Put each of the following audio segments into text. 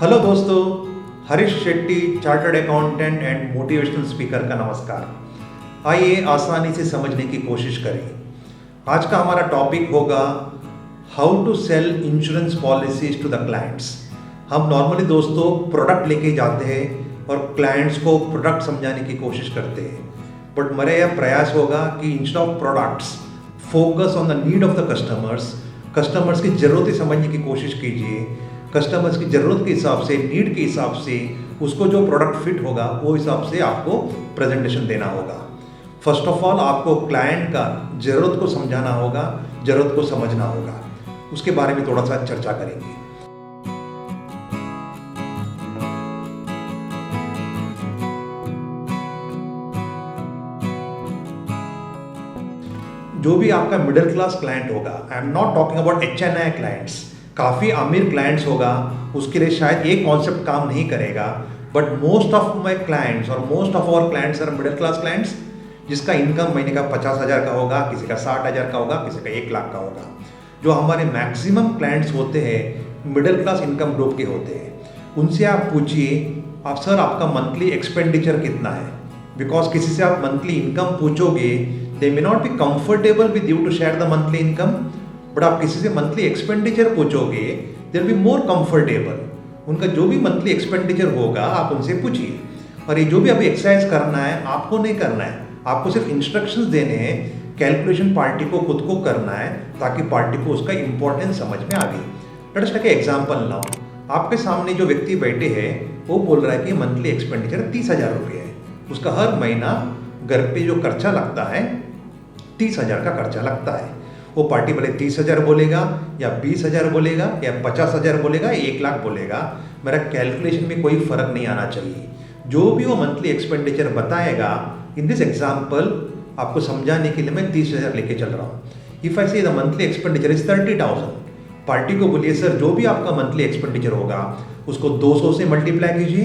Hello दोस्तों, Harish Shetty chartered accountant and motivational speaker का नमस्कार। आइए आसानी से समझने की कोशिश करें। आज का हमारा टॉपिक होगा how to sell insurance policies to the clients. हम नॉर्मली दोस्तों प्रोडक्ट लेके जाते हैं और क्लाइंट्स को प्रोडक्ट समझाने की कोशिश करते हैं, बट मेरा यह प्रयास होगा कि instead of products focus on the need of the customers की ज़रूरतें समझने की कोशिश कीजिए। कस्टमर्स की ज़रूरत के हिसाब से, नीड के हिसाब से उसको जो प्रोडक्ट फिट होगा वो हिसाब से आपको प्रेजेंटेशन देना होगा। फर्स्ट ऑफ ऑल आपको क्लाइंट का ज़रूरत को समझाना होगा, ज़रूरत को समझना होगा। उसके बारे में थोड़ा सा चर्चा करेंगे। जो भी आपका मिडिल क्लास क्लाइंट होगा, I am not talking about HNI clients, काफ़ी अमीर क्लाइंट्स होगा उसके लिए शायद ये कॉन्सेप्ट काम नहीं करेगा, but most of my clients और most of our clients are middle class clients जिसका इनकम महीने का 50,000 का होगा, किसी का 60,000 का होगा, किसी का 1 लाख का होगा। जो हमारे मैक्सिमम क्लाइंट्स होते हैं मिडिल क्लास इनकम ग्रुप के होते हैं। उनसे आप पूछिए, आप सर आपका मंथली एक्सपेंडिचर कितना है, बिकॉज किसी से आप मंथली इनकम पूछोगे they may not be comfortable with you to share the monthly income, but आप किसी से मंथली एक्सपेंडिचर पूछोगे they will be more comfortable. उनका जो भी मंथली एक्सपेंडिचर होगा आप उनसे पूछिए। और ये जो भी अभी एक्सरसाइज करना है आपको नहीं करना है, आपको सिर्फ इंस्ट्रक्शंस देने हैं। कैलकुलेशन पार्टी को खुद को करना है ताकि पार्टी को उसका इंपॉर्टेंस समझ में आ गई। Let us take example now. आपके सामने जो व्यक्ति बैठे हैं वो बोल रहा है कि मंथली एक्सपेंडिचर 30,000 रुपये है। उसका हर महीना घर पे जो खर्चा लगता है 30,000 का खर्चा लगता है। वो पार्टी भले 30,000 बोलेगा या 20,000 बोलेगा या 50,000 बोलेगा या 1 लाख बोलेगा, मेरा कैलकुलेशन में कोई फर्क नहीं आना चाहिए। जो भी वो मंथली एक्सपेंडिचर बताएगा, इन दिस एग्जाम्पल आपको समझाने के लिए मैं 30,000 लेके चल रहा हूँ। इफ आई से the monthly expenditure is 30,000, party को बोलिए सर जो भी आपका मंथली एक्सपेंडिचर होगा उसको 200 से मल्टीप्लाई कीजिए।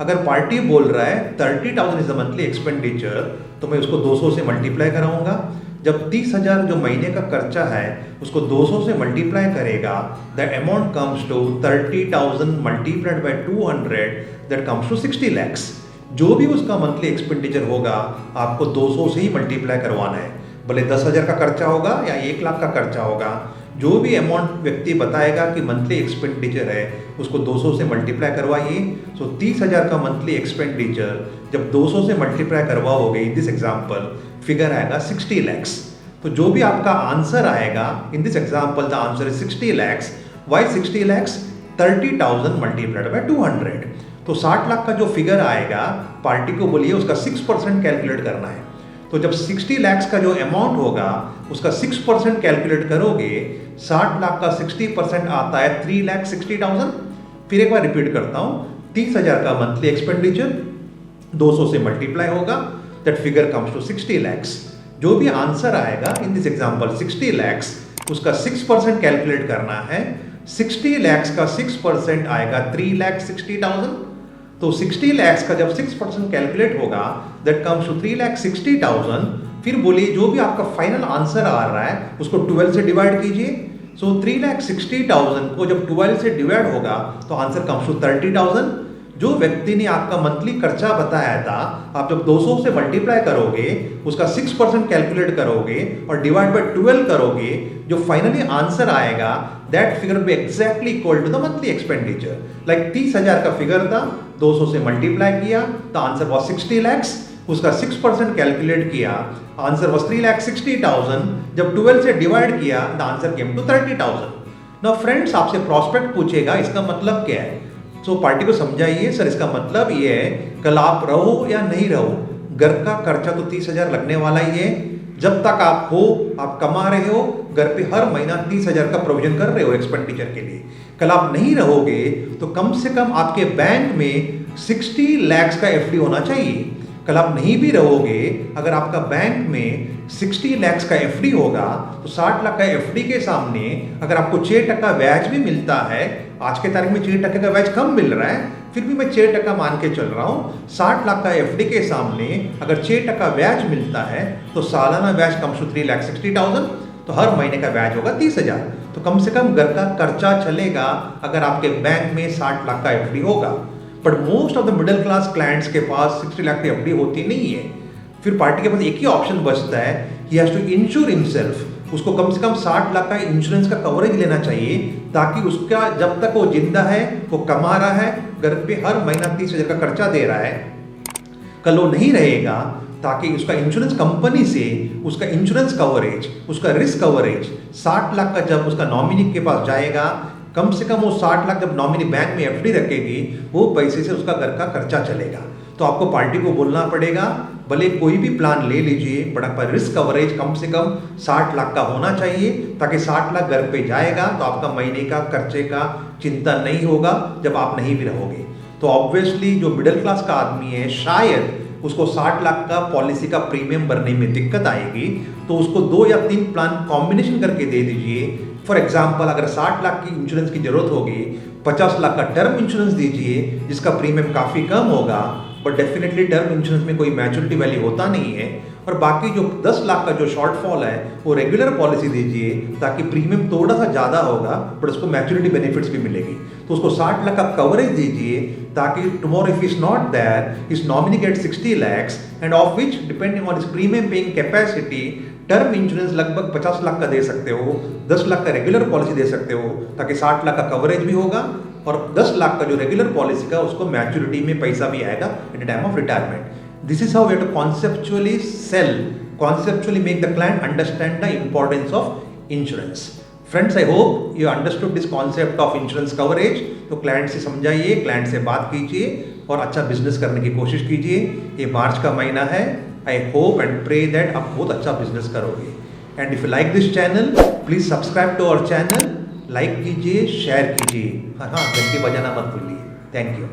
अगर पार्टी बोल रहा है 30,000 इज द मंथली एक्सपेंडिचर, तो मैं उसको 200 से मल्टीप्लाई कराऊंगा। जब 30,000 जो महीने का खर्चा है उसको 200 से मल्टीप्लाई करेगा, the amount comes to 30,000 multiplied by 200, that comes to 60 lakhs। जो भी उसका मंथली एक्सपेंडिचर होगा आपको 200 से ही मल्टीप्लाई करवाना है। भले 10,000 का खर्चा होगा या 1 लाख का खर्चा होगा, जो भी अमाउंट व्यक्ति बताएगा कि मंथली एक्सपेंडिचर है उसको 200 से मल्टीप्लाई करवाइए। सो 30,000 का मंथली एक्सपेंडिचर जब 200 से मल्टीप्लाई करवाओगे, इन दिस एग्जाम्पल फिगर आएगा 60 lakhs। तो जो भी आपका आंसर आएगा in this example the answer is 60 lakhs। Why 60 lakhs? 30,000 multiplied by 200। तो 60 लाख का जो फिगर आएगा पार्टी को बोलिए उसका 6% कैलकुलेट करना है। तो जब 60 lakhs का जो अमाउंट होगा उसका 6% कैलकुलेट करोगे, 60 लाख का 60% आता है 3,60,000। फिर एक बार रिपीट करता हूँ, 30,000 का मंथली एक्सपेंडिचर 200 से मल्टीप्लाई होगा, that figure comes to 60 lakhs। जो भी आंसर आएगा इन दिस एग्जांपल 60 lakhs, उसका 6% कैलकुलेट करना है। 60 lakhs का 6% आएगा 3,60,000। तो 60 lakhs का जब 6% कैलकुलेट होगा दैट कम्स टू 3,60,000। फिर बोलिए जो भी आपका फाइनल आंसर आ रहा है उसको 12 से डिवाइड कीजिए। सो 3,60,000 को जब 12 से डिवाइड होगा तो आंसर कम्स टू 30,000। जो व्यक्ति ने आपका मंथली खर्चा बताया था, आप जब 200 से मल्टीप्लाई करोगे उसका 6% कैलकुलेट करोगे और डिवाइड बाय 12 करोगे, जो फाइनली आंसर आएगा that figure be exactly equal to the monthly expenditure. Like 30,000 का फिगर था, 200 से मल्टीप्लाई किया तो आंसर वॉज 60 lakhs। उसका 6% कैलकुलेट किया, आंसर वॉज 3,60,000। जब 12 से डिवाइड किया the answer came to 30,000। Now friends, आपसे प्रॉस्पेक्ट पूछेगा इसका मतलब क्या है। सो पार्टी को समझाइए सर इसका मतलब ये है कल आप रहो या नहीं रहो, घर का खर्चा तो 30,000 लगने वाला ही है। जब तक आप हो, आप कमा रहे हो, घर पे हर महीना 30,000 का प्रोविजन कर रहे हो एक्सपेंडिचर के लिए। कल आप नहीं रहोगे तो कम से कम आपके बैंक में 60 lakhs का FD होना चाहिए। कल आप नहीं भी रहोगे, अगर आपका बैंक में 60 lakhs का FD होगा तो 60 लाख का FD के सामने अगर आपको 6% ब्याज भी मिलता है, आज के तारीख में 6% का ब्याज कम मिल रहा है, फिर भी मैं 6% मान के चल रहा हूँ। 60 लाख का FD के सामने अगर 6% ब्याज मिलता है तो सालाना ब्याज कम टू 3,60,000। तो हर महीने का ब्याज होगा 30,000। तो कम से कम घर का खर्चा चलेगा अगर आपके बैंक में 60 लाख का एफडी होगा। But most of the middle class clients के पास 60 लाख की एफडी होती नहीं है। फिर पार्टी के पास एक ही ऑप्शन बचता है, he has to insure himself. उसको कम से कम 60 लाख का इंश्योरेंस का कवरेज लेना चाहिए, ताकि उसका जब तक वो जिंदा है, वो कमा रहा है, घर पे हर महीना 30,000 का खर्चा दे रहा है, कल वो नहीं रहेगा, ताकि उसका इंश्योरेंस कंपनी से उसका इंश्योरेंस कवरेज, उसका रिस्क कवरेज 60 लाख का जब उसका नॉमिनी के पास जाएगा, कम से कम वो 60 लाख जब नॉमिनी बैंक में एफडी रखेगी, वो पैसे से उसका घर का खर्चा चलेगा। तो आपको पार्टी को बोलना पड़ेगा, भले कोई भी प्लान ले लीजिए, बट आपका रिस्क कवरेज कम से कम 60 लाख का होना चाहिए, ताकि 60 लाख घर पे जाएगा तो आपका महीने का खर्चे का चिंता नहीं होगा जब आप नहीं भी रहोगे। तो ऑब्वियसली जो मिडिल क्लास का आदमी है, शायद उसको 60 लाख का पॉलिसी का प्रीमियम भरने में दिक्कत आएगी, तो उसको 2 या 3 प्लान कॉम्बिनेशन करके दे दीजिए। फॉर एग्जाम्पल, अगर 60 लाख की इंश्योरेंस की जरूरत होगी, 50 लाख का टर्म इंश्योरेंस दीजिए, जिसका प्रीमियम काफ़ी कम होगा, बट डेफिनेटली टर्म इंश्योरेंस में कोई मैच्योरिटी वैल्यू होता नहीं है। और बाकी जो 10 लाख का जो शॉर्टफॉल है, वो रेगुलर पॉलिसी दीजिए, ताकि प्रीमियम थोड़ा सा ज़्यादा होगा, बट उसको मैच्योरिटी बेनिफिट्स भी मिलेगी। तो उसको 60 लाख का कवरेज दीजिए, ताकि tomorrow if is not there, his nominee get 60 lakhs, end of which depending on his premium paying capacity, term insurance लगभग 50 लाख का दे सकते हो, 10 लाख का रेगुलर पॉलिसी दे सकते हो, ताकि 60 लाख का कवरेज भी होगा, और 10 लाख का जो रेगुलर पॉलिसी का उसको मैच्योरिटी में पैसा भी आएगा at the time of retirement. This is how we have to conceptually sell, conceptually make the client understand the importance of insurance. Friends, I hope you understood this concept of insurance coverage. तो client से समझाइए, client से बात कीजिए और अच्छा business करने की कोशिश कीजिए। ये मार्च का महीना है। I hope and pray that आप बहुत अच्छा बिजनेस करोगे। And if you like this channel, please subscribe to our channel, like कीजिए, शेयर कीजिए, हाँ घंटी बजाना मत भूलिए। Thank you.